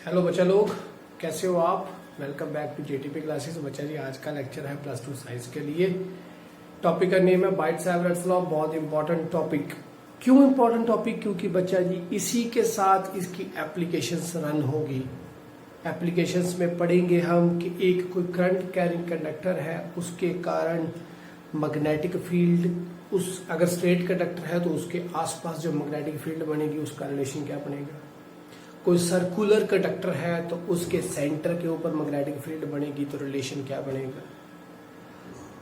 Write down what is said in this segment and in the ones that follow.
Hello बच्चा लोग, कैसे हो आप। Welcome back to JTP classes. बच्चा जी, आज का लेक्चर है +2 साइंस के लिए। टॉपिक का नेम है बाइट-सैवरट्स लॉ। बहुत इंपॉर्टेंट टॉपिक। क्यों इंपॉर्टेंट टॉपिक? क्योंकि बच्चा जी इसी के साथ इसकी एप्लीकेशंस रन होगी। एप्लीकेशंस में पढ़ेंगे हम कि एक कोई करंट कैरिंग कंडक्टर है, उसके कारण मैग्नेटिक फील्ड, उस अगर स्ट्रेट कंडक्टर है तो उसके आसपास जो मैग्नेटिक फील्ड बनेगी उसका रिलेशन क्या बनेगा। कोई सर्कुलर कंडक्टर है तो उसके सेंटर के ऊपर मैग्नेटिक फील्ड बनेगी तो रिलेशन क्या बनेगा।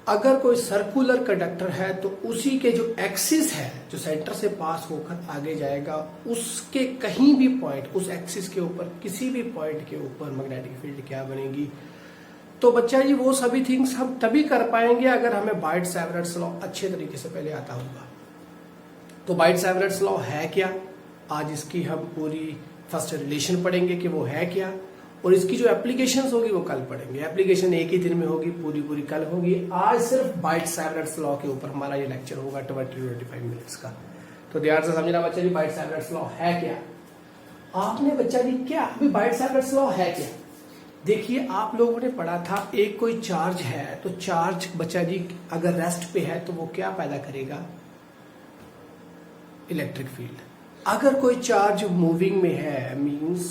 अगर कोई सर्कुलर कंडक्टर है तो उसी के जो एक्सिस है, जो सेंटर से पास होकर आगे जाएगा, उसके कहीं भी पॉइंट, उस एक्सिस के ऊपर किसी भी पॉइंट के ऊपर मैग्नेटिक फील्ड क्या बनेगी। तो बच्चा जी वो सभी थिंग्स हम तभी कर पाएंगे अगर हमें बाइट-सैवरट्स लॉ अच्छे तरीके से पहले आता होगा। तो बाइट-सैवरट्स लॉ है क्या, आज इसकी हम पूरी फर्स्ट रिलेशन पढ़ेंगे कि वो है क्या, और इसकी जो एप्लीकेशंस होगी वो कल पढ़ेंगे। एप्लीकेशन एक ही दिन में होगी, पूरी कल होगी। आज सिर्फ बाइट-सैवरट्स लॉ के ऊपर हमारा ये लेक्चर होगा 20-25 मिनट्स का। तो ध्यान से समझना बच्चा जी, बाइट-सैवरट्स लॉ है क्या। आपने बच्चा जी क्या अभी बाइट-सैवरट्स लॉ है क्या, देखिए आप लोगों ने पढ़ा था एक कोई चार्ज है तो चार्ज बच्चा जी अगर रेस्ट पे है तो वो क्या पैदा करेगा, इलेक्ट्रिक फील्ड। अगर कोई चार्ज मूविंग में है, मींस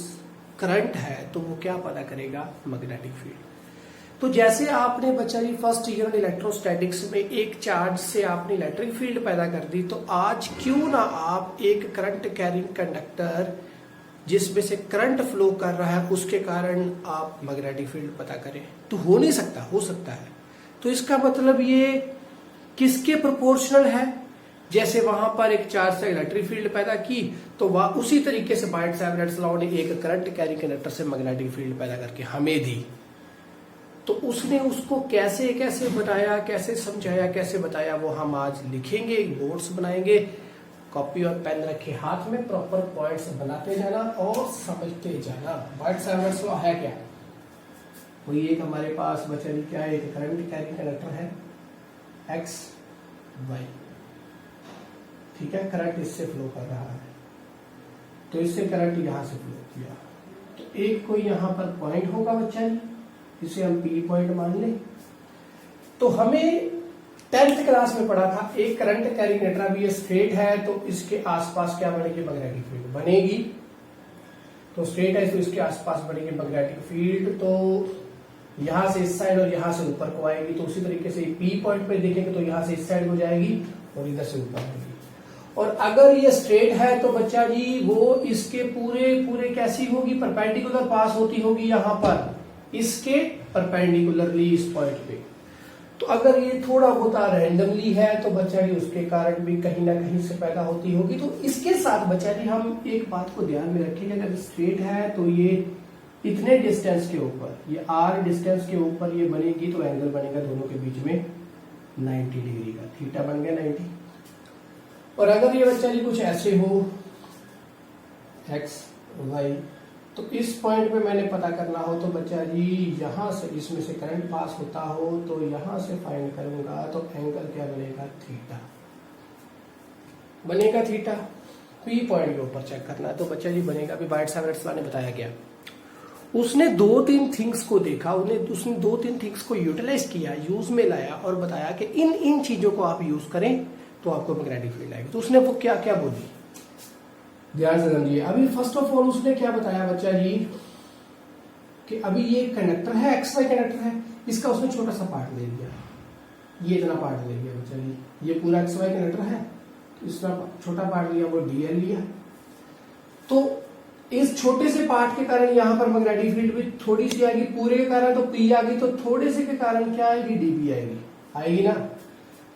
करंट है, तो वो क्या पैदा करेगा, मैग्नेटिक फील्ड। तो जैसे आपने बच्चा जी फर्स्ट ईयर इलेक्ट्रोस्टैटिक्स में एक चार्ज से आपने इलेक्ट्रिक फील्ड पैदा कर दी, तो आज क्यों ना आप एक करंट कैरिंग कंडक्टर जिसमें से करंट फ्लो कर रहा है उसके कारण आप मैग्नेटिक फील्ड पता करें। तो हो नहीं सकता, हो सकता है। तो इसका मतलब ये किसके प्रोपोर्शनल है। जैसे वहां पर एक चार्ज से इलेक्ट्रिक फील्ड पैदा की तो वह उसी तरीके से बाइट-सैवरट्स लॉ ने एक करंट कैरिंग कंडक्टर से मैग्नेटिक फील्ड पैदा करके हमें दी। तो उसने उसको कैसे कैसे बनाया, कैसे समझाया, कैसे बताया, वो हम आज लिखेंगे, बोर्ड्स बनाएंगे। कॉपी और पेन रखे हाथ में, प्रॉपर पॉइंट्स बनाते जाना और समझते जाना। बाइट-सैवरट्स लॉ है क्या। वही एक हमारे पास बचा क्या है, एक करंट कैरिंग कंडक्टर है एक्स वाई, ठीक है। करंट इससे फ्लो कर रहा है तो इससे करंट यहां से फ्लो किया, तो एक कोई यहां पर पॉइंट होगा बच्चा जी, इसे हम पी पॉइंट मान लें। तो हमें 10th क्लास में पढ़ा था एक करंट कैरिंग कंडक्टर भी स्ट्रेट है तो इसके आसपास क्या बनेगी, मैग्नेटिक फील्ड बनेगी। तो स्ट्रेट है तो इसके आसपास बनेगी मैग्नेटिक फील्ड। तो यहां से इस साइड और यहां से ऊपर को आएगी, तो उसी तरीके से पी पॉइंट पे देखेंगे तो यहां से इस साइड हो जाएगी और इधर से ऊपर होगी। और अगर ये स्ट्रेट है तो बच्चा जी वो इसके पूरे कैसी होगी, परपेंडिकुलर पास होती होगी यहां पर, इसके परपेंडिकुलरली इस पॉइंट पे। तो अगर ये थोड़ा बहुत रैंडमली है तो बच्चा जी उसके कारण भी कहीं ना कहीं से पैदा होती होगी। तो इसके साथ बच्चा जी हम एक बात को ध्यान में रखेंगे, अगर स्ट्रेट है तो ये इतने डिस्टेंस के ऊपर, ये r डिस्टेंस के ऊपर ये बनेगी तो एंगल बनेगा दोनों के बीच में 90 डिग्री का, थीटा बन गया 90। और अगर ये बच्चा जी कुछ ऐसे हो एक्स वाई, तो इस पॉइंट पे मैंने पता करना हो तो बच्चा जी यहां से इसमें से करंट पास होता हो तो यहां से फाइंड करूंगा तो एंगल क्या बनेगा, थीटा बनेगा, थीटा। पी पॉइंट के ऊपर चेक करना है तो बच्चा जी बनेगा। अभी बाइट-सैवरट्स लॉ ने बताया क्या, उसने 2-3 थिंग्स को देखा, उसने 2-3 थिंग्स को यूटिलाइज किया, यूज में लाया और बताया कि इन चीजों को आप यूज करें तो आपको मैग्नेटिक फील्ड आएगी। तो उसने वो क्या क्या बोली, ध्यान से समझिए। अभी फर्स्ट ऑफ ऑल उसने क्या बताया बच्चा जी कि अभी ये कंडक्टर है, एक्स वाई कंडक्टर है, इसका उसने छोटा सा पार्ट ले लिया, ये इतना पार्ट ले लिया बच्चा जी, ये पूरा एक्स वाई कंडक्टर है, इसका छोटा पार्ट लिया, वो डीएल लिया। तो इस छोटे से पार्ट के कारण यहां पर मैग्नेटिक फील्ड भी थोड़ी सी आएगी, पूरे के कारण तो पी आ गई, तो थोड़े से के कारण क्या आएगी, डीबी आएगी, आएगी ना।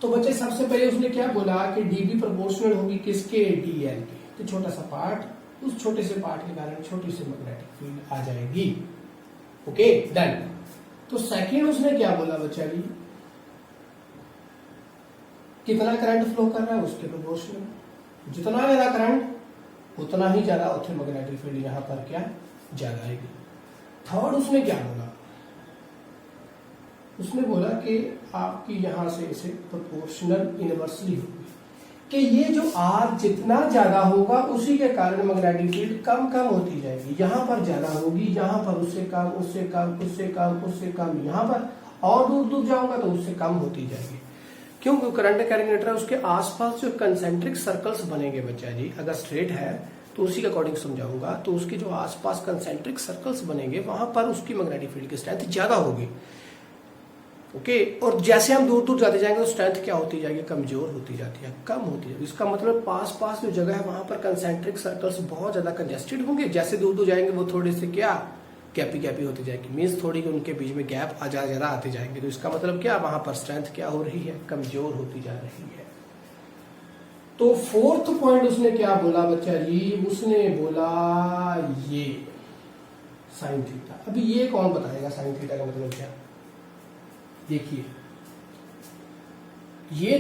तो बच्चे सबसे पहले उसने क्या बोला कि डीबी प्रोपोर्शनल होगी किसके, डीएल के। तो छोटा सा पार्ट, उस छोटे से पार्ट के कारण छोटी सी मैग्नेटिक फील्ड आ जाएगी। Okay done. तो सेकंड उसने क्या बोला बच्चा जी, कितना करंट फ्लो कर रहा है उसके प्रोपोर्शनल, जितना ज्यादा करंट उतना ही ज्यादा उसे मैग्नेटिक फील्ड यहां पर क्या ज्यादा आएगी। थर्ड उसने क्या बोला, उसने बोला कि आपकी यहां से इसे प्रोपोर्शनल इनवर्सली होगी, कि ये जो R जितना ज्यादा होगा उसी के कारण मैग्नेटिक फील्ड कम कम होती जाएगी। यहां पर ज्यादा होगी, यहां पर उससे कम, उससे कम, उससे कम, उससे कम, यहां पर और दूर दूर जाऊंगा तो उससे कम होती जाएगी। क्योंकि करंट कैरिंग जनरेटर उसके आसपास जो कंसेंट्रिक सर्कल्स बनेंगे बच्चा जी, अगर स्ट्रेट है तो उसी के अकॉर्डिंग समझाऊंगा, तो उसके जो आसपास कंसेंट्रिक सर्कल्स बनेंगे वहां पर उसकी मैग्नेटिक फील्ड की स्ट्रेंथ ज्यादा होगी। ओके, और जैसे हम दूर दूर जाते जाएंगे तो स्ट्रेंथ क्या होती जाएगी, कमजोर होती जाती है, कम होती है। इसका मतलब पास पास जो जगह है वहां पर कंसेंट्रिक सर्कल्स बहुत ज्यादा कंजेस्टेड होंगे, जैसे दूर दूर जाएंगे वो थोड़े से क्या गैपी गैपी होती जाएगी, मीन्स थोड़ी उनके बीच में गैप ज्यादा आते जाएंगे। तो इसका मतलब क्या, वहां पर स्ट्रेंथ क्या हो रही है, कमजोर होती जा रही है। तो फोर्थ पॉइंट उसने क्या बोला बच्चा जी, उसने बोला ये साइन थीटा। अभी ये कौन बताएगा साइन थीटा का मतलब क्या? देखिए ये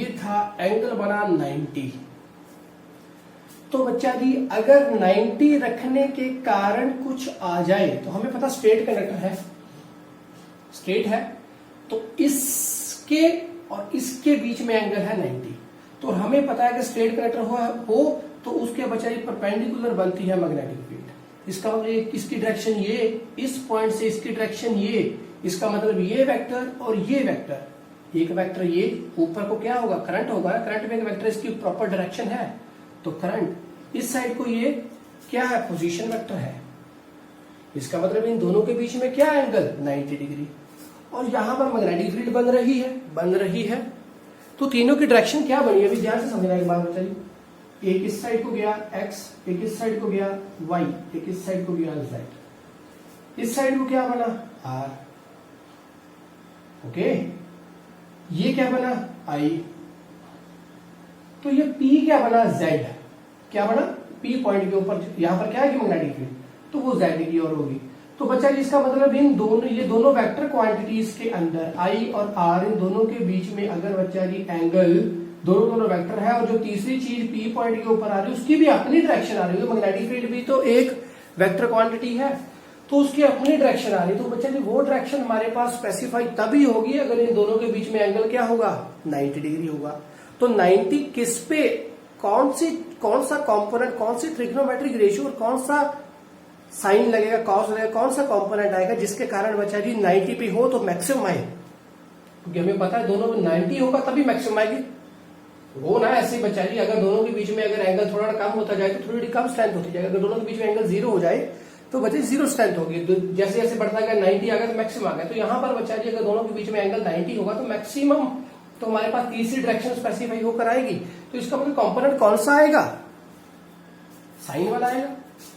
था एंगल बना 90। तो बच्चा जी अगर 90 रखने के कारण कुछ आ जाए तो हमें पता स्ट्रेट कंडक्टर है, स्ट्रेट है, तो इसके और इसके बीच में एंगल है 90। तो हमें पता है कि स्ट्रेट कंडक्टर हो तो उसके बच्चा जी परपेंडिकुलर बनती है मैग्नेटिक फील्ड। इसका मतलब इसकी डायरेक्शन ये, इस पॉइंट से इसकी डायरेक्शन ये, इसका मतलब ये वेक्टर और ये वेक्टर, एक वेक्टर ये ऊपर को क्या होगा, करंट होगा, करंट में एक वेक्टर इसकी प्रॉपर डायरेक्शन है, तो करंट इस साइड को ये क्या है, पोजीशन वेक्टर है। इसका मतलब इन दोनों के बीच में क्या एंगल 90 डिग्री, और यहां पर मैग्नेटिक फील्ड बन रही है। तो तीनों की डायरेक्शन क्या बनी, अभी ध्यान से समझना एक बात बताइए। एक इस साइड को गया x, एक इस साइड को गया y, एक इस साइड को गया z। इस साइड को क्या बना r, ओके, ये क्या बना I। तो ये P क्या बना z, क्या बना P पॉइंट के ऊपर, यहां पर क्या है कि मैग्नेटिक फील्ड, तो वो z की ओर होगी। तो बच्चा जिसका मतलब इन दोनों, ये दोनों वेक्टर क्वांटिटीज के अंदर I और R, इन दोनों के बीच में अगर बच्चा जी एंगल, दोनों वेक्टर है, और जो तीसरी चीज P पॉइंट के ऊपर आ रही है उसकी भी अपनी डायरेक्शन आ रही है, मैग्नेटिक फील्ड भी तो एक वेक्टर क्वांटिटी है, तो उसकी अपनी डायरेक्शन आ रही है। तो बच्चा जी वो डायरेक्शन हमारे पास स्पेसिफाई तभी होगी अगर इन दोनों के बीच में एंगल क्या होगा, 90 डिग्री होगा। तो 90 किस पे, कौन सा कंपोनेंट, कौन सी ट्रिग्नोमेट्रिक रेशियो और कौन सा साइन लगेगा, कॉस लगेगा, कौन सा कंपोनेंट आएगा जिसके कारण बच्चा जी 90 पे हो तो मैक्सिमम आए, क्योंकि हमें पता है दोनों में 90 होगा तभी मैक्सिमम आएगी। वो ना ऐसे ही बच्चा जी अगर दोनों के बीच में अगर एंगल थोड़ा कम होता जाए तो थोड़ी कम स्ट्रेंथ होती जाएगी, अगर दोनों के बीच में एंगल 0 हो जाए तो बच्चे 0 स्ट्रेंथ होगी। तो जैसे जैसे बढ़ता गया 90 आ गया तो मैक्सिमम आ गया। तो यहाँ पर बच्चा जी अगर दोनों के बीच में एंगल 90 होगा तो मैक्सिमम, तो हमारे पास तीसरी डायरेक्शन स्पेसिफाई होकर आएगी। तो इसका मतलब कंपोनेंट कौन सा आएगा, साइन वाला आएगा,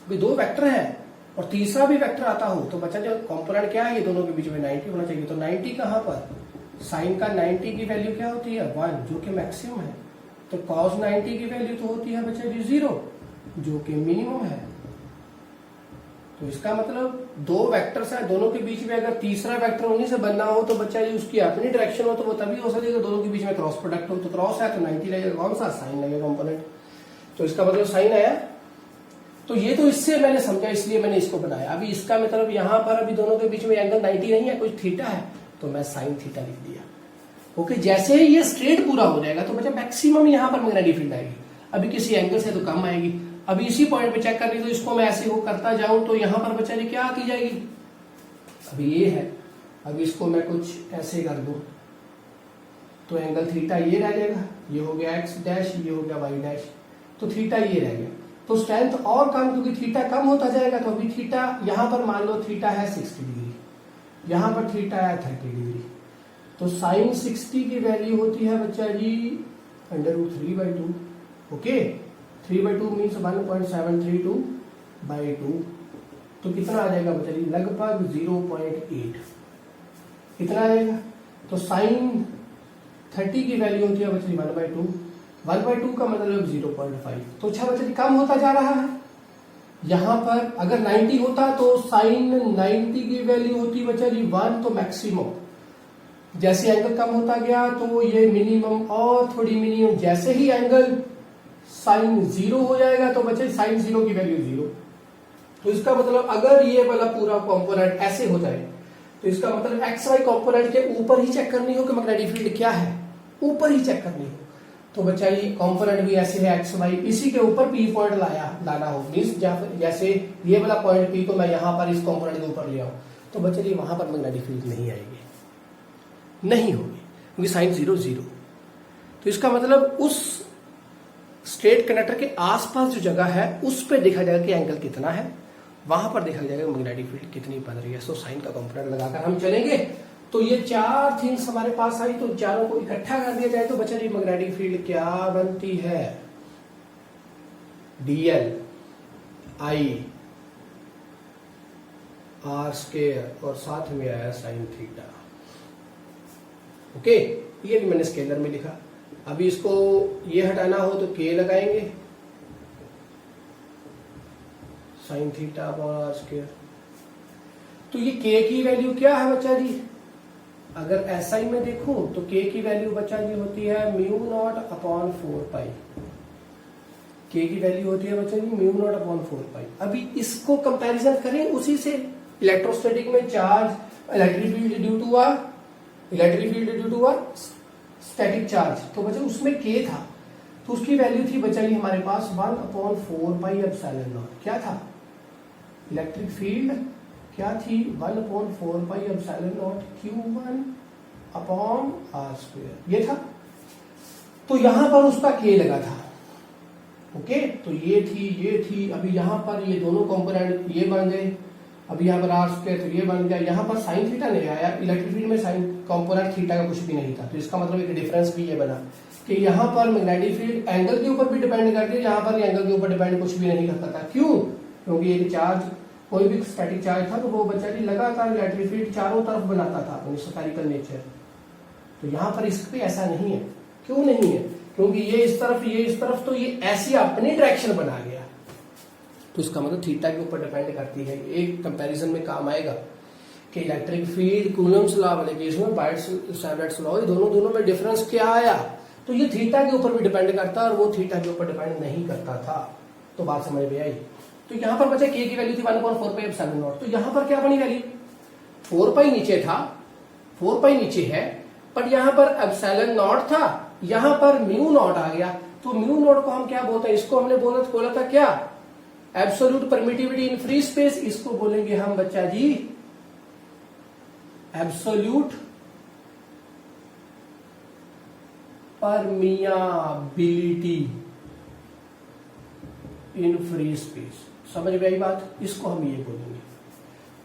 भाई दो वेक्टर है और तीसरा भी वेक्टर आता हो तो बच्चा जो कंपोनेंट क्या है, ये दोनों के बीच में 90 होना चाहिए। तो 90 कहां पर, साइन का 90 की वैल्यू क्या होती है 1, जो कि मैक्सिमम है। तो कॉस 90 की वैल्यू तो होती है बच्चा जी 0, जो कि मिनिमम है। तो इसका मतलब दो वेक्टर्स हैं, दोनों के बीच में अगर तीसरा वेक्टर उन्हीं से बनना हो तो बच्चा जी उसकी अपनी डायरेक्शन हो तो वो तभी हो सकेगा, दोनों के बीच में क्रॉस प्रोडक्ट हो। तो क्रॉस है तो 90 लगेगा, कौन सा, साइन लगेगा कंपोनेंट। तो इसका मतलब साइन आया। तो ये तो इससे मैंने समझा, इसलिए मैंने इसको बनाया। अभी इसका मतलब यहाँ पर अभी दोनों के बीच में एंगल 90 नहीं है, कुछ थीटा है, तो मैं साइन थीटा लिख दिया। ओके, जैसे ही ये स्ट्रेट पूरा हो जाएगा तो बच्चा मैक्सिमम यहाँ पर मैग्नेटिक फील्ड आएगी। अभी किसी एंगल से तो कम आएगी। अभी इसी पॉइंट पे चेक करनी, तो इसको मैं ऐसे हो करता जाऊं तो यहाँ पर बच्चा जी क्या आती जाएगी, अभी ये है, अभी इसको मैं कुछ ऐसे कर दूं तो एंगल थीटा ये रह जाएगा, ये हो गया एक्स डैश, ये हो गया वाई डैश, तो थीटा ये रह गया। तो स्ट्रेंथ और कम, क्योंकि थीटा कम होता जाएगा। तो अभी थीटा यहां पर मान लो थीटा है 60 डिग्री, यहां पर थीटा है 30 डिग्री, तो साइन 60 की वैल्यू होती है बच्चा जी √3/2। Okay, 3/2 means 1.732/2। तो कितना आ जाएगा बच्चा जी, लगभग 0.8 कितना आएगा। तो साइन 30 की वैल्यू होती है बच्चा जी 1/2, 1/2 का मतलब 0.5। तो अच्छा बच्चा जी कम होता जा रहा है। यहां पर अगर 90 होता तो साइन 90 की वैल्यू होती बच्चा जी 1, तो मैक्सिमम। जैसे एंगल कम होता गया तो ये मिनिमम और थोड़ी मिनिमम, जैसे ही एंगल साइन 0 हो जाएगा तो बच्चे साइन 0 की वैल्यू 0। तो इसका मतलब अगर ये वाला पूरा कंपोनेंट ऐसे हो जाए तो इसका मतलब एक्स वाई कंपोनेंट के ऊपर ही चेक करनी हो कि मैग्नेटिक फील्ड क्या है, ऊपर ही चेक करनी हो। तो बच्चा ये कंपोनेंट भी ऐसे है एक्स वाई, इसी के ऊपर पी पॉइंट लाना हो, मीन्स जैसे ये वाला पॉइंट पी को मैं यहाँ पर इस कंपोनेंट के ऊपर ले आऊं, तो बच्चा ये वहां पर मैग्नेटिक फील्ड नहीं आएगी, नहीं होगी, क्योंकि साइन 0 0। तो इसका मतलब उस स्ट्रेट कंडक्टर के आसपास जो जगह है उस पर देखा जाएगा कि एंगल कितना है, वहां पर देखा जाएगा मैग्नेटिक फील्ड कितनी बन रही है। सो साइन का कंपोनेंट लगाकर हम चलेंगे। तो ये 4 थिंग्स हमारे पास आई, तो चारों को इकट्ठा कर दिया जाए तो बच्चा जी मैग्नेटिक फील्ड क्या बनती है, dl i r स्केयर और साथ में आया साइन थीटा। ओके, ये भी मैंने स्केलर में लिखा। अभी इसको ये हटाना हो तो k लगाएंगे, sine theta upon R square. तो ये k की वैल्यू क्या है बच्चा जी, अगर SI में देखूं तो k की वैल्यू बच्चा जी होती है mu naught upon 4 pi, k की वैल्यू होती है बच्चा जी म्यू नॉट अपॉन 4 पाई। अभी इसको कंपैरिजन करें उसी से, इलेक्ट्रोस्टैटिक में charge electric field due to a static charge, तो बच्चा उसमें k था, तो उसकी वैल्यू थी बच्चा जी हमारे पास 1 अपॉन 4 पाई एप्सिलॉन नॉट। क्या था इलेक्ट्रिक फील्ड, क्या थी 1 upon 4 pi epsilon not q1 upon r square, ये था। तो यहां पर उसका k लगा था। ओके, तो ये थी। अभी यहां पर ये दोनों कंपोनेंट ये बन गए, अभी यहाँ पर r स्क्वायर तो ये बन गया, यहाँ पर साइन थीटा नहीं आया, इलेक्ट्रिक फील्ड में साइन कंपोनेंट थीटा का कुछ भी नहीं था। तो इसका मतलब एक डिफरेंस भी ये बना कि यहाँ पर मैग्नेटिक फील्ड एंगल के ऊपर भी डिपेंड करती है, यहाँ पर एंगल के ऊपर डिपेंड कुछ भी नहीं करता था। क्यों, क्योंकि एक चार्ज कोई भी स्टैटिक चार्ज था तो वो बच्चा जी लगातार इलेक्ट्रिक फील्ड चारों तरफ बनाता था अपनी स्फेरिकल नेचर। तो यहाँ पर इस पे ऐसा नहीं है। क्यों नहीं है, क्योंकि ये इस तरफ तो ये ऐसी अपनी डायरेक्शन बना गया। तो इसका मतलब थीटा के ऊपर डिपेंड करती है। एक कंपैरिजन में काम आएगा कि इलेक्ट्रिक फील्ड कूलम्स लॉ वाले केस में बायट्स लॉ, दोनों में डिफरेंस क्या आया, तो ये थीटा के ऊपर भी डिपेंड करता है और वो थीटा के ऊपर डिपेंड नहीं करता था। तो बात समझ में आई। तो यहां पर बचा k की वैल्यू थी 1/4 पाई एप्सिलॉन नॉट, तो यहां पर क्या बनी वैल्यू 4 पाई नीचे था, 4 पाई नीचे है, पर यहां पर एप्सिलॉन नॉट था, यहां पर म्यू नॉट आ गया। तो म्यू नॉट को हम क्या बोलते हैं, इसको हमने बोला था क्या, absolute permittivity in free space. इसको बोलेंगे हम बच्चा जी absolute permeability in free space. समझ में आई बात, इसको हम ये बोलेंगे।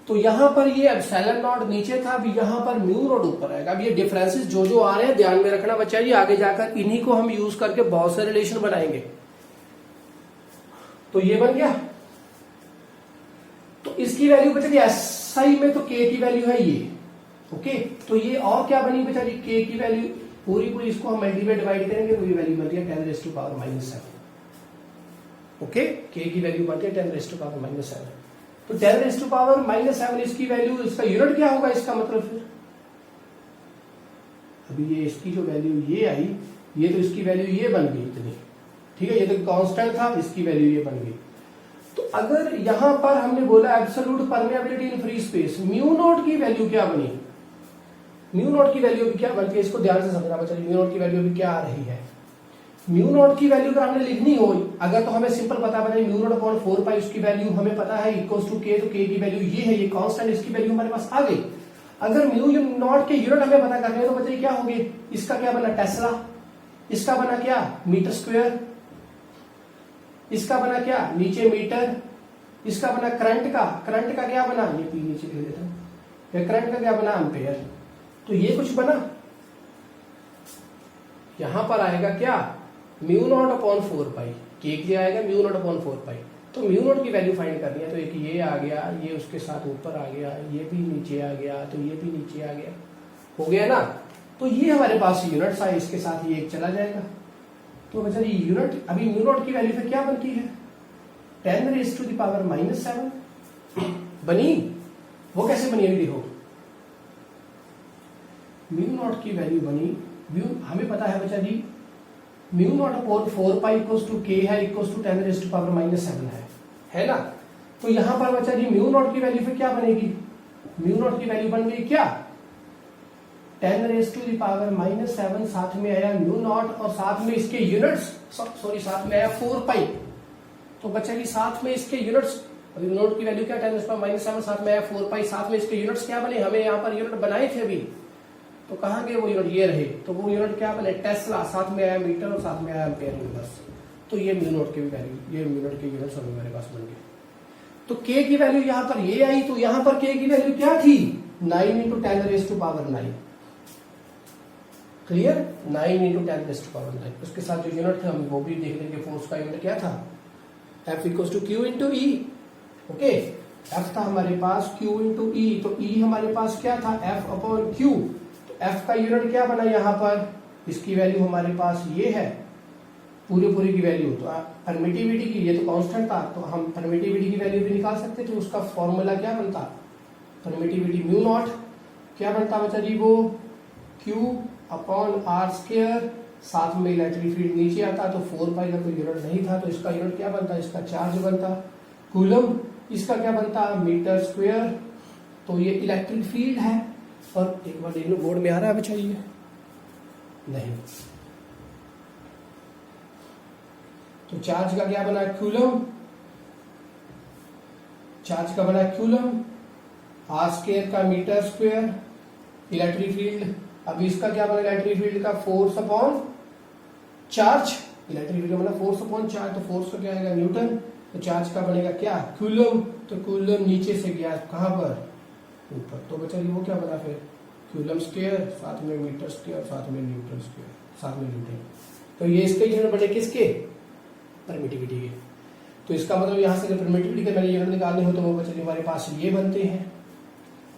तो यहां पर ये एप्सिलॉन नॉट नीचे था, अभी यहां पर म्यू नॉट ऊपर आएगा। अब ये डिफरेंसेस जो आ रहे हैं ध्यान में रखना बच्चा जी, आगे जाकर इन्हीं को हम यूज करके बहुत से रिलेशन बनाएंगे। तो ये बन गया। तो इसकी वैल्यू बच्चा जी SI में तो k की वैल्यू है ये। ओके, तो ये और क्या बनी बच्चा जी, k की वैल्यू पूरी इसको हम मल्टीप्लाई डिवाइड करेंगे तो ये वैल्यू बनती है 10⁻⁻⁷। ओके, k की वैल्यू बनती है 10⁻⁻⁷। तो 10⁻⁻⁷ इसकी वैल्यू, इसका यूनिट क्या होगा, इसका मतलब फिर अभी ये इसकी जो वैल्यू ये आई, ये तो इसकी वैल्यू ये बन गई इतनी, ठीक है, ये तो कांस्टेंट था, इसकी वैल्यू ये बन गई। तो अगर यहां पर हमने बोला absolute permeability in free space, mu naught की वैल्यू क्या बनी, म्यू नॉट की वैल्यू भी क्या बनती है, इसको ध्यान से समझना बच्चा। म्यू नॉट की वैल्यू भी क्या आ रही है, म्यू नॉट की वैल्यू अगर हमने लिखनी हो, अगर तो हमें सिंपल पता म्यू नॉट अपॉन 4 पाई, उसकी वैल्यू हमें पता है इक्वल्स टू k, तो k की वैल्यू ये है, ये कांस्टेंट, इसकी वैल्यू हमारे पास आ गई। अगर म्यू नॉट के यूनिट हमें पता करने हैं तो बच्चे क्या होंगे, इसका क्या बना टेस्ला, इसका बना क्या मीटर स्क्वायर, इसका बना क्या नीचे मीटर, इसका बना करंट का क्या बना, ये पी नीचे लिख देता हूं, करंट का क्या बना एम्पेयर। तो ये कुछ बना, यहां पर आएगा क्या म्यू नॉट अपॉन 4 पाई, के क्या आएगा म्यू नॉट अपॉन 4 पाई। तो म्यू नॉट की वैल्यू फाइंड करनी है, तो एक ये आ गया, ये उसके साथ ऊपर आ गया, ये भी नीचे आ गया, तो ये भी नीचे आ गया, हो गया ना। तो ये हमारे पास यूनिट्स आए, इसके साथ ये एक चला जाएगा। तो बच्चा ये यूनिट, अभी म्यू नॉट की वैल्यू फिर क्या बनती है 10⁻⁻⁷ बनी। वो कैसे बनी अभी देखो, म्यू नॉट की वैल्यू बनी, हमें पता है बच्चा जी mu naught upon 4 pi equals to k है, इक्वल्स टू 10⁻⁷ है ना। तो यहां पर बच्चा जी म्यू नॉट की वैल्यू फिर क्या बनेगी, म्यू नॉट की वैल्यू बन गई क्या 10⁻⁻⁷ साथ में आया म्यू नॉट और साथ में इसके यूनिट्स, सॉरी साथ में आया 4 पाई। तो बच्चा जी साथ में इसके यूनिट्स, अभी नोट की वैल्यू क्या 10⁻⁷ साथ में आया 4 पाई, साथ में इसके यूनिट्स क्या बने, हमें यहाँ पर यूनिट बनाए थे अभी, तो कहाँ गए वो यूनिट, ये रहे। तो वो यूनिट क्या बने, टेस्ला, साथ में आया मीटर और साथ में आया एम्पेयर यूनिवर्स। तो ये म्यू नॉट के भी वैल्यू, ये म्यू नॉट के यूनिट्स अभी मेरे पास बन गए। तो k की वैल्यू यहाँ पर ये आई, तो यहाँ पर k की वैल्यू क्या थी, 9 × 10⁻⁹ क्लियर, 9 × 10⁻⁹। उसके साथ जो यूनिट थे हम वो भी देख लेंगे। फोर्स का यूनिट क्या था, F = Q × E। Okay, F था हमारे पास Q × E, तो E हमारे पास क्या था, F/Q। तो F का यूनिट क्या बना यहाँ पर, इसकी वैल्यू हमारे पास ये है, पूरी की वैल्यू। तो परमिटिविटी की, ये तो कांस्टेंट था, तो हम परमिटिविटी की वैल्यू भी निकाल सकते थे। उसका फॉर्मूला क्या बनता, परमिटिविटी म्यू नॉट क्या बनता बच्चा जी, वो Q/R², साथ में इलेक्ट्रिक फील्ड नीचे आता, तो 4 पाई का कोई यूनिट नहीं था, तो इसका यूनिट क्या बनता, इसका चार्ज बनता कूलम, इसका क्या बनता मीटर स्क्वायर। तो ये इलेक्ट्रिक फील्ड है। और एक बार देख लो बोर्ड में आ रहा है बच्चा ये, नहीं, तो चार्ज का क्या बना कूलम, चार्ज का बना कूलम, R² का मीटर स्क्वायर, इलेक्ट्रिक फील्ड, अब इसका क्या बना इलेक्ट्रिक फील्ड का फोर्स/चार्ज, इलेक्ट्रिक फील्ड का बना फोर्स/चार्ज, तो फोर्स का क्या आएगा न्यूटन, तो चार्ज का बनेगा क्या कूलम, तो कूलम नीचे से गया कहां पर, ऊपर, तो बच्चा वो क्या बना फिर कूलम स्क्वायर, साथ में मीटर स्क्वायर, साथ में न्यूटन स्क्वायर, साथ में न्यूटन। तो ये इसके यूनिट बने किसके, परमिटिविटी के। तो इसका मतलब यहाँ से परमिटिविटी के मैंने यूनिट निकालने हो तो वो बच्चे हमारे पास ये बनते हैं।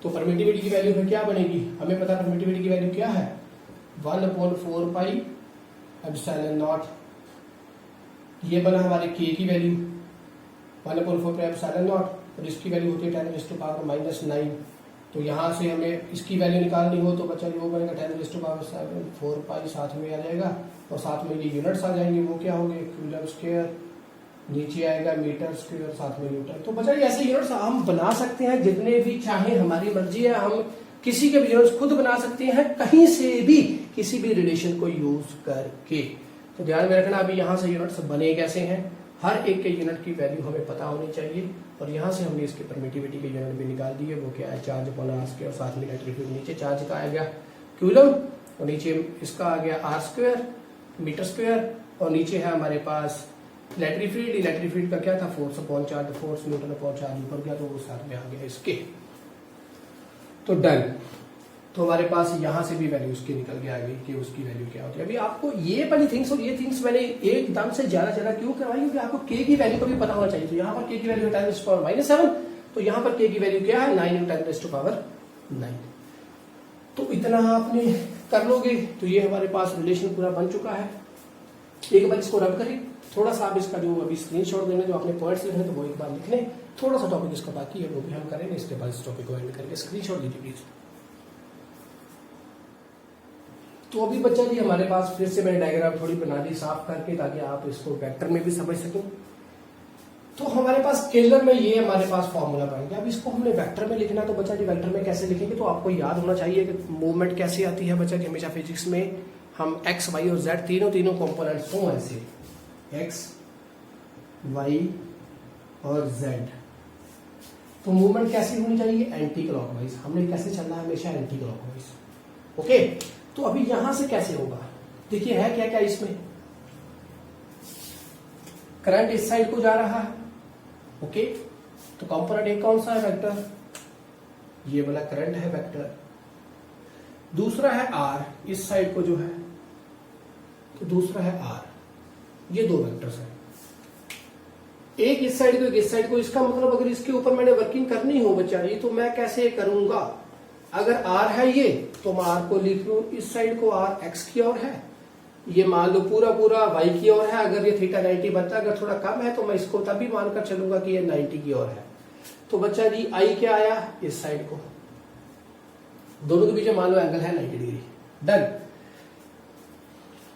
तो परमिटिविटी की वैल्यू फिर क्या बनेगी, हमें पता परमिटिविटी की वैल्यू क्या है, 1/4 पाई एप्सिलॉन नॉट। ये बना हमारे k की वैल्यू 1/4 पाई एप्सिलॉन नॉट, और इसकी वैल्यू होती है 10⁻⁻⁹। तो यहाँ से हमें इसकी वैल्यू निकालनी हो तो बच्चा वो बनेगा 10⁻⁷ 4 पाई, साथ में आ जाएगा, और साथ में ये यूनिट्स आ जाएंगे, वो क्या होंगे कूलम स्क्वायर, नीचे आएगा मीटर स्क्वायर, साथ में न्यूटन। तो बच्चा ऐसे यूनिट्स हम बना सकते हैं जितने भी चाहे, हमारी मर्जी है, हम किसी के भी यूनिट्स खुद बना सकते हैं कहीं से भी, किसी भी रिलेशन को यूज करके। तो ध्यान में रखना अभी यहाँ से यूनिट्स बने कैसे हैं, हर एक के यूनिट की वैल्यू हमें पता होनी चाहिए। और यहाँ से हमने इसके परमिटिविटी के यूनिट भी निकाल दिए, वो क्या है चार्ज/r², और साथ में इलेक्ट्रिक फील्ड, नीचे चार्ज का आ गया कूलम, और नीचे इसका आ गया r² मीटर स्क्वायर, और नीचे है हमारे पास इलेक्ट्रिक फील्ड। इलेक्ट्रिक फील्ड का क्या था फोर्स/चार्ज, फोर्स न्यूटन/चार्ज ऊपर गया, तो वो साथ में आ गया इसके। तो डन, तो हमारे पास यहाँ से भी वैल्यू उसकी निकल के आ गई कि उसकी वैल्यू क्या होती है। अभी आपको ये वाली थिंग्स और ये थिंग्स मैंने एकदम से ज्यादा क्यों करवाई, क्योंकि आपको k की वैल्यू का भी पता होना चाहिए। तो यहाँ पर k की वैल्यू 10⁻⁻⁷, तो यहाँ पर k की वैल्यू क्या है 9 × 10⁻⁹। तो इतना आपने कर लोगे तो ये हमारे पास रिलेशन पूरा बन चुका है। एक बार इसको रब करें, थोड़ा सा आप इसका जो अभी स्क्रीनशॉट देने, जो आपने पॉइंट्स लिखने तो वो एक बार लिख लें, थोड़ा सा टॉपिक इसका बाकी है वो भी हम करेंगे, इसके बाद इस टॉपिक को एंड करके स्क्रीनशॉट लीजिए प्लीज। तो अभी बच्चा जी हमारे पास फिर से मैंने डायग्राम थोड़ी बना दी साफ करके, ताकि आप इसको वेक्टर में भी समझ सकें। तो हमारे पास स्केलर में ये हमारे पास फॉर्मूला पाएंगे। अब इसको हमने वेक्टर में लिखना, तो बच्चा जी वेक्टर में कैसे लिखेंगे, तो आपको याद होना चाहिए कि मूवमेंट कैसे आती है बच्चा जी। हमेशा फिजिक्स में हम x, y और z तीनों कंपोनेंट्स हों ऐसे, x, y और z। तो मूवमेंट कैसी होनी चाहिए, एंटी क्लॉकवाइज। हमने कैसे चलना है, हमेशा एंटी क्लॉकवाइज। ओके, तो अभी यहां से कैसे होगा, देखिए है क्या क्या इसमें, करंट इस साइड को जा रहा है। ओके, तो कंपोनेंट एक कौन सा है, वेक्टर, ये वाला करंट है वेक्टर। दूसरा है r, इस साइड को जो है, तो दूसरा है r। ये दो वेक्टर्स हैं, एक इस साइड को एक इस साइड को। इसका मतलब अगर इसके ऊपर मैंने वर्किंग करनी हो बच्चा जी, तो मैं कैसे करूंगा, अगर r है ये, तो मैं r को लिख लूं, इस साइड को r x की ओर है, ये मान लो पूरा y की ओर है। अगर ये थीटा 90 बनता है, अगर थोड़ा कम है तो मैं इसको तभी मानकर चलूंगा कि ये 90 की ओर है। तो बच्चा जी I क्या आया, इस साइड को, दोनों के बीच मान लो एंगल है 90 डिग्री। डन।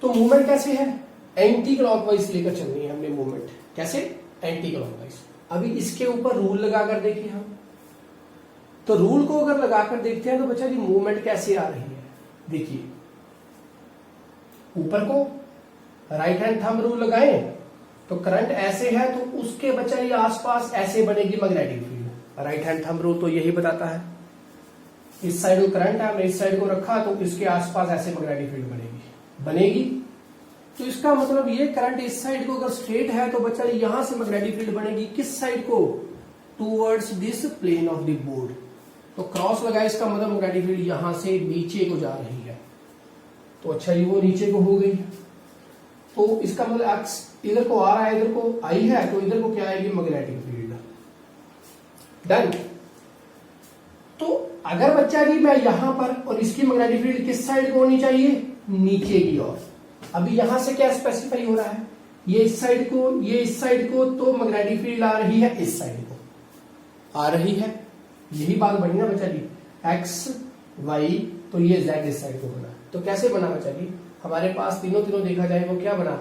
तो मूवमेंट कैसे है, एंटी क्लॉकवाइज लेकर चलनी है हमने मूवमेंट। कैसे, एंटी क्लॉकवाइज। अभी इसके ऊपर रूल लगाकर देखिए हम, तो रूल को अगर लगाकर देखते हैं तो बच्चा जी मूवमेंट कैसे आ रही है, देखिए ऊपर को राइट हैंड थंब रूल लगाएं तो करंट ऐसे है तो उसके बच्चा ये आसपास ऐसे बनेगी magnetic field. Right hand thumb rule तो यही बताता है। इस साइड को करंट है, हमने इस साइड को रखा तो इसके आसपास ऐसे मैग्नेटिक फील्ड बनेगी। तो इसका मतलब ये करंट इस साइड को अगर स्ट्रेट है तो बच्चा यहां से मैग्नेटिक फील्ड बनेगी किस साइड को, towards this plane of the board. तो क्रॉस लगाए इसका मतलब मैग्नेटिक फील्ड यहां से नीचे को जा रही है। तो अच्छा ये वो नीचे को हो गई। तो इसका मतलब एक्स इधर को आ रहा है, इधर को आई है, तो इधर को क्या आएगी, मैग्नेटिक फील्ड। डन। तो अगर बच्चा जी मैं यहां पर, और इसकी मैग्नेटिक फील्ड किस साइड को होनी चाहिए, नीचे की ओर। अभी यहां से क्या स्पेसिफाई हो रहा है, ये इस साइड को, ये इस साइड को, तो मैग्नेटिक फील्ड आ रही है इस साइड को आ रही है। यही बात बनी ना बच्चा जी, एक्स वाई, तो ये जेड इस साइड को बना। तो कैसे बना बच्चा जी, हमारे पास तीनों देखा जाए वो क्या बना,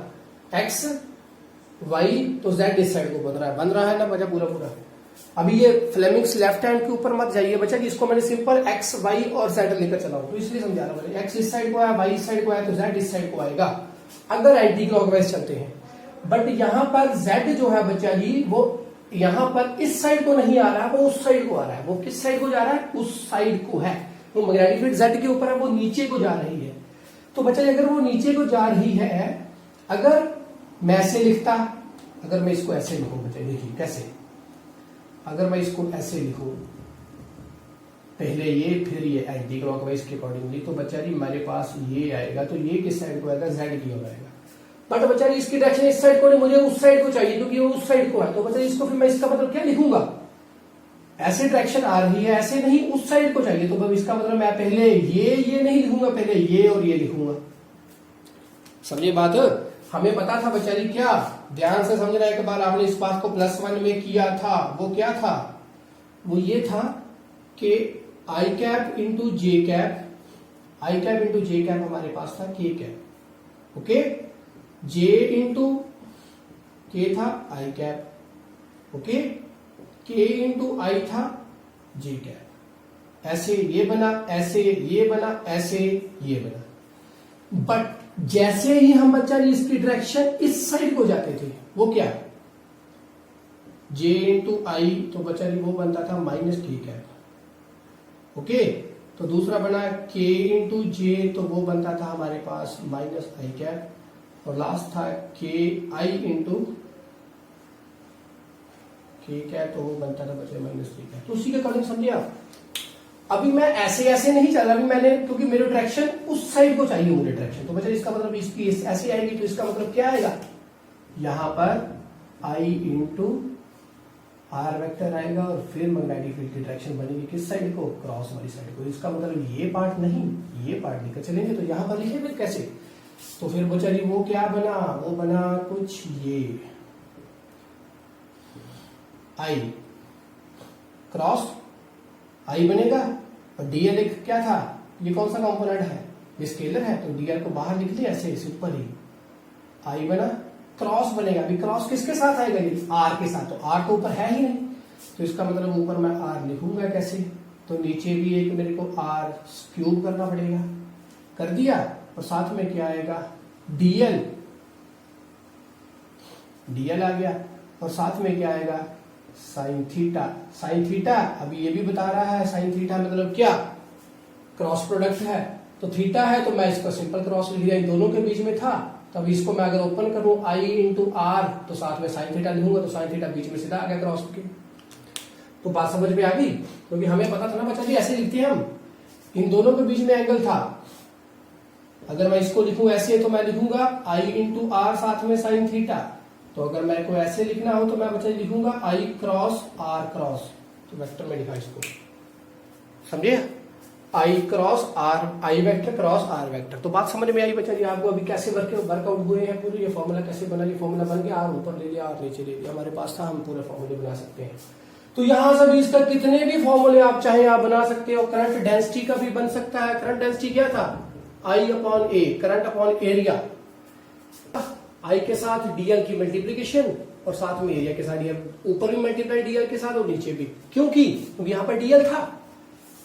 एक्स वाई, तो जेड इस साइड को बन रहा है ना बच्चा पूरा। अभी ये फ्लेमिंग्स लेफ्ट हैंड के ऊपर मत जाइए बच्चा जी, इसको मैंने सिंपल एक्स वाई और जेड लेकर चला हूं, तो इसलिए समझा रहा हूं। एक्स इस साइड को आया, वाई इस साइड को आया, तो जेड इस साइड को आएगा अगर एंटी क्लॉकवाइज चलते हैं। बट यहां पर जेड जो है बच्चा जी वो यहां पर इस साइड को नहीं आ रहा, वो उस साइड को आ रहा है। वो किस साइड को जा रहा है, उस साइड को है। वो मैग्नेटिक फील्ड जेड के ऊपर है, वो नीचे को जा रही है। तो बच्चा जी अगर वो नीचे को जा रही है, अगर मैं ऐसे लिखता, अगर मैं इसको ऐसे लिखूं बच्चा, देखिए कैसे, अगर मैं इसको ऐसे लिखूं, पहले ये फिर ये एंटी क्लॉकवाइज के अकॉर्डिंगली, तो बच्चा जी मेरे पास ये आएगा, तो ये किस साइड को आएगा, जेड की ओर आएगा। बट बच्चा जी इसकी डायरेक्शन इस साइड को नहीं, मुझे उस साइड को चाहिए क्योंकि वो उस साइड को है। तो बच्चा जी इसको फिर मैं इसका मतलब क्या लिखूंगा, ऐसे डायरेक्शन आ रही है, ऐसे नहीं, उस साइड को चाहिए। तो इसका मतलब मैं पहले ये नहीं लिखूंगा, पहले ये और ये लिखूंगा। समझिए बात, हमें पता था बच्चा जी, क्या ध्यान से समझना है। एक बार आपने इस बात को +1 में किया था, वो क्या था, वो ये था कि आई कैप इंटू जे कैप, आई कैप इंटू जे कैप हमारे पास था के कैप, ओके, जे इंटू के था आई कैप, ओके, के इंटू आई था जे कैप। ऐसे ये बना, ऐसे ये बना, ऐसे ये बना। बट जैसे ही हम बच्चा जी इसकी डायरेक्शन इस साइड को जाते थे, वो क्या, जे इंटू आई, तो बच्चा जी वो बनता था माइनस के कैप, ओके। तो दूसरा बना के इंटू जे, तो वो बनता था हमारे पास माइनस आई कैप। और लास्ट था के आई इंटू के कैप, तो वो बनता था बच्चे माइनस के कैप। तो उसी के अकॉर्डिंग समझिए आप। अभी मैं ऐसे नहीं चल रहा, अभी मैंने, क्योंकि मेरी डायरेक्शन उस साइड को चाहिए, मुझे डायरेक्शन, तो बच्चे इसका मतलब इसकी ऐसे आएगी, तो इसका मतलब क्या आएगा, यहां पर आई इंटू आर वेक्टर आएगा, और फिर मैग्नेटिक फील्ड की डायरेक्शन बनेगी किस साइड को, क्रॉस वाली साइड को। इसका मतलब ये पार्ट नहीं, ये पार्ट लेकर चलेंगे, तो यहां पर लिखे फिर कैसे, तो फिर बच्चा जी वो क्या बना, वो बना कुछ ये आई क्रॉस आई बनेगा, और डीएल एक क्या था, ये कौन सा कंपोनेंट है, ये स्केलर है, तो डीएल को बाहर लिख लिया ऐसे ऊपर ही, आई बना, क्रॉस बनेगा। अभी क्रॉस किसके साथ आएगा, ये आर के साथ, तो आर तो ऊपर है ही नहीं, तो इसका मतलब ऊपर मैं आर लिखूंगा कैसे, तो नीचे भी एक मेरे को आर क्यूब करना पड़ेगा, कर दिया। और साथ में क्या आएगा, डीएल, डीएल आ गया, और साथ में क्या आएगा, साइन थीटा, साइन थीटा। अभी ये भी बता रहा है साइन थीटा मतलब क्या, क्रॉस प्रोडक्ट है, तो थीटा है, तो मैं इसका सिंपल क्रॉस लिख दिया, इन दोनों के बीच में था। तब इसको मैं अगर ओपन करूं आई इंटू आर, तो साथ में साइन थीटा लिखूंगा, तो साइन थीटा बीच में सीधा आ गया क्रॉस के। तो बात समझ में आ गई, क्योंकि हमें पता था ना बच्चा जी, ऐसे लिखते हैं हम, इन दोनों के बीच में एंगल था। अगर मैं इसको लिखूं ऐसे, तो मैं लिखूंगा आई इंटू आर साथ में साइन थीटा। तो अगर मेरे को ऐसे लिखना हो, तो मैं बच्चा लिखूंगा आई क्रॉस आर क्रॉस, तो वेक्टर में लिखा इसको, समझिए, I cross R, I vector cross R vector. तो बात समझ में आई बच्चा जी आपको, अभी कैसे वर्कआउट हुए हैं पूरे, ये फॉर्मूला कैसे बना, ये फॉर्मूला बन गया, आर ऊपर ले लिया, आर नीचे ले लिया, हमारे पास था, हम पूरे फॉर्मूले बना सकते हैं। तो यहां से भी इसका कितने भी फॉर्मूले आप चाहे आप बना सकते हो। करंट डेंसिटी का भी बन सकता है। करंट डेंसिटी क्या था, आई अपॉन ए, करंट अपॉन एरिया, आई के साथ डीएल की मल्टीप्लीकेशन, और साथ में एरिया के साथ ऊपर भी मल्टीप्लाई डीएल के साथ और नीचे भी, क्योंकि यहां पर डीएल था।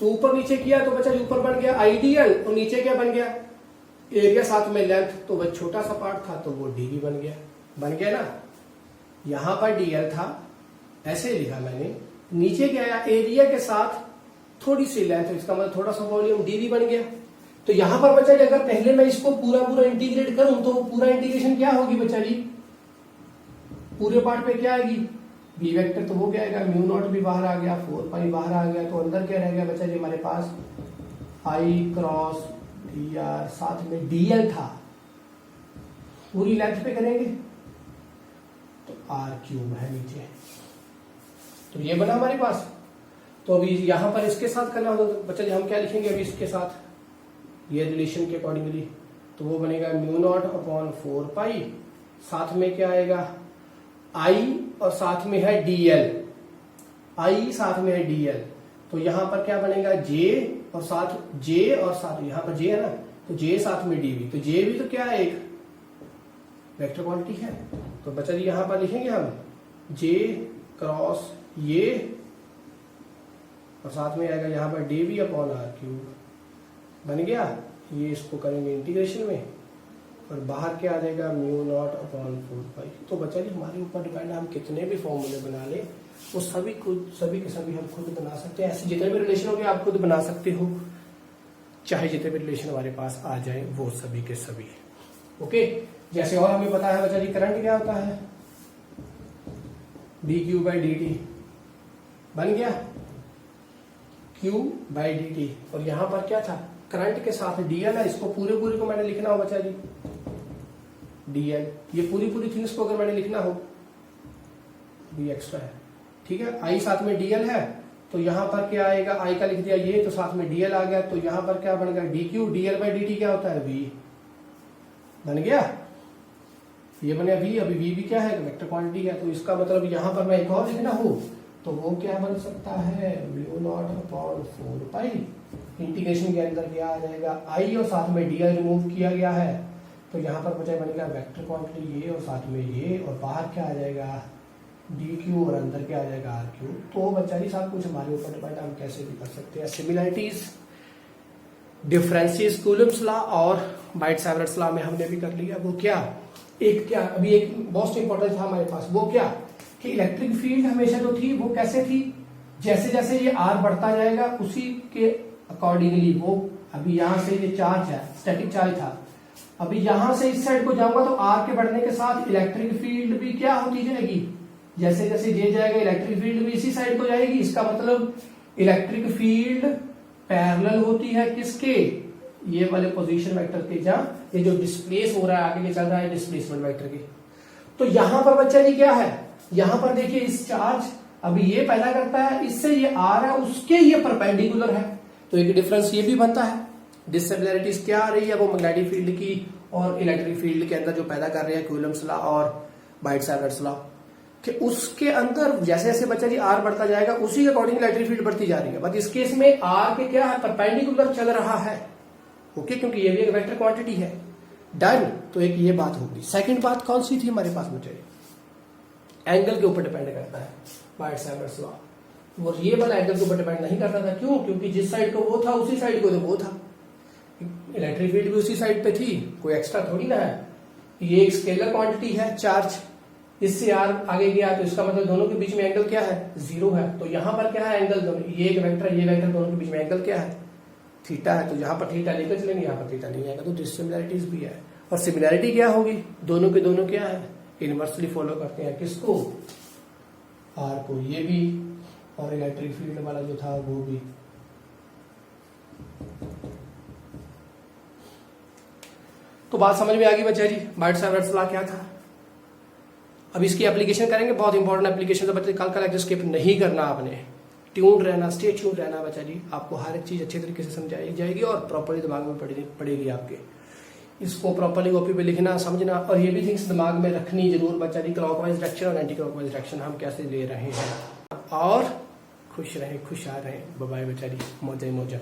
तो ऊपर नीचे किया तो बच्चा ऊपर बन गया आइडियल, और नीचे क्या बन गया एरिया साथ में लेंथ, तो वह छोटा सा पार्ट था तो वो डीवी बन गया ना। यहां पर डीएल था, ऐसे लिखा मैंने, नीचे क्या आया एरिया के साथ थोड़ी सी लेंथ, इसका मतलब थोड़ा सा वॉल्यूम डीवी बन गया। तो यहां पर बच्चा जी अगर पहले मैं इसको पूरा इंटीग्रेट करूं तो पूरा इंटीग्रेशन क्या होगी बच्चा जी, पूरे पार्ट पे क्या आएगी बी वेक्टर, तो वो क्या आएगा म्यू नॉट भी बाहर आ गया, 4 पाई बाहर आ गया, तो अंदर क्या रह गया बच्चा जी हमारे पास आई क्रॉस डी आर, साथ में डीएल था, पूरी लेंथ पे करेंगे तो आर क्यूब है नीचे, तो ये बना हमारे पास। तो अभी यहां पर इसके साथ करना होगा तो बच्चा जी हम क्या लिखेंगे अभी इसके साथ ये रिलेशन के अकॉर्डिंगली, तो वो बनेगा म्यू नॉट अपॉन 4 पाई, साथ में क्या आएगा आई और साथ में है डीएल, आई साथ में है डीएल, तो यहां पर क्या बनेगा जे और साथ जे और साथ यहां पर जे है ना, तो जे साथ में डीवी, तो जे भी तो क्या है एक वेक्टर क्वांटिटी है। तो बच्चा जी यहां पर लिखेंगे हम जे क्रॉस ये और साथ में आएगा यहां पर डीवी अपॉन आर क्यूब, बन गया। ये इसको करेंगे इंटीग्रेशन में और बाहर क्या आ जाएगा म्यू नॉट अपॉन 4 पाई। तो बच्चा जी हमारे ऊपर डिपेंड है, हम कितने भी फॉर्मूले बना ले वो सभी के सभी हम खुद बना सकते हैं। ऐसे जितने भी रिलेशन होंगे आप खुद बना सकते हो, चाहे जितने भी रिलेशन हमारे पास आ जाए वो सभी के सभी। ओके, जैसे और हमें पता है बच्चा जी करंट क्या होता है D Q by D T, बन गया क्यू बाई डी टी, और यहां पर क्या था करंट के साथ डीएल है, इसको पूरे को मैंने लिखना हो बच्चा जी डीएल, ये पूरी थिंग्स को अगर मैंने लिखना हो भी एक्स्ट्रा है, ठीक है। आई साथ में डीएल है तो यहां पर क्या आएगा आई का लिख दिया ये, तो साथ में डीएल आ गया, तो यहां पर क्या बनेगा D Q, DL by D T क्या होता है वी, बन गया ये बने वी। अभी वी भी क्या है वेक्टर क्वांटिटी है, तो इसका मतलब यहां पर मैं एक और लिखना हो तो वो क्या बन सकता है म्यू नॉट अपॉन 4 पाई, इंटीग्रेशन के अंदर क्या आ जाएगा आई और साथ में डीएल रिमूव किया गया है, तो यहां पर बचा बनेगा वेक्टर क्वांटिटी ये और साथ में ये, और बाहर क्या आ जाएगा डी क्यू और अंदर क्या आ जाएगा आर क्यू। तो बच्चा जी सब कुछ हमारे ऊपर डिपेंड, हम कैसे भी कर सकते हैं। सिमिलरिटीज डिफरेंसेस कूलम्स लॉ और बाइट-सैवर्ट्स लॉ में हमने भी कर लिया। वो क्या अभी एक मोस्ट इंपॉर्टेंट था हमारे पास, वो क्या कि इलेक्ट्रिक फील्ड हमेशा जो थी वो कैसे थी, जैसे जैसे ये आर बढ़ता जाएगा उसी के अकॉर्डिंगली वो, अभी यहां से ये चार्ज है स्टैटिक चार्ज था, अभी यहां से इस साइड को जाऊंगा तो आर के बढ़ने के साथ इलेक्ट्रिक फील्ड भी क्या होती जाएगी, जैसे जैसे ये जाएगा इलेक्ट्रिक फील्ड भी इसी साइड को जाएगी। इसका मतलब इलेक्ट्रिक फील्ड पैरेलल होती है किसके, ये वाले पोजीशन वेक्टर के, जहां ये जो डिस्प्लेस हो रहा है आगे के चल रहा है डिस्प्लेसमेंट वेक्टर के। तो यहां पर बच्चा जी क्या है, यहां पर देखिए इस चार्ज अभी ये पैदा करता है, इससे ये आर है उसके ये परपेंडिकुलर है, तो एक डिफरेंस ये भी बनता है। डिसिमिलरिटीज क्या आ रही है वो मैग्नेटिक फील्ड की और इलेक्ट्रिक फील्ड के अंदर जो पैदा कर रहे हैं कूलम्स लॉ और बाइट-सैवर्ट्स लॉ कि उसके अंदर जैसे जैसे बच्चा जी आर बढ़ता जाएगा उसी के अकॉर्डिंग इलेक्ट्रिक फील्ड बढ़ती जा रही है, बट इस केस में आर के क्या है परपेंडिकुलर चल रहा है, ओके, क्योंकि ये भी एक वेक्टर क्वांटिटी है। डन, तो एक ये बात होगी। सेकंड बात कौन सी थी हमारे पास बच्चे, एंगल के ऊपर डिपेंड करता है बाइट-सैवर्ट्स लॉ, वो ये वाला एंगल के ऊपर डिपेंड नहीं करता था। क्यों, क्योंकि जिस साइड को वो था उसी साइड को तो वो था, इलेक्ट्रिक फील्ड भी उसी साइड पे थी, कोई एक्स्ट्रा थोड़ी ना है। ये एक स्केलर क्वांटिटी है चार्ज, इससे आर आगे गया तो इसका मतलब दोनों के बीच में एंगल क्या है 0 है, तो यहां पर क्या है एंगल, ये एक वेक्टर ये वेक्टर दोनों के बीच में एंगल क्या है थीटा है, तो यहां पर थीटा लेकर चलेंगे, यहां पर थीटा नहीं आएगा, तो डिसिमिलरिटीज भी है। और सिमिलरिटी क्या होगी, दोनों के दोनों क्या है इनवर्सली फॉलो करते हैं किसको, आर को, ये भी और इलेक्ट्रिक फील्ड वाला जो था वो भी। तो बात समझ में आ गई बच्चा जी, बाइट-सैवर्ट्स लॉ क्या था। अब इसकी एप्लीकेशन करेंगे, बहुत इंपॉर्टेंट एप्लीकेशन है बच्चे, कल लेक्चर स्किप नहीं करना आपने, ट्यून रहना, स्टे ट्यून रहना बच्चा जी, आपको हर एक चीज अच्छे तरीके से समझाई जाएगी और प्रॉपरली दिमाग में पड़ेगी आपके। इसको प्रॉपरली कॉपी पे लिखना, समझना, और ये भी थिंग्स दिमाग में रखनी जरूर बच्चा जी, क्लॉकवाइज डायरेक्शन और एंटी क्लॉकवाइज डायरेक्शन हम कैसे ले रहे हैं। और खुश रहें, खुशहाल रहें, बाय बाय बच्चा जी, मौजा ही मौजा।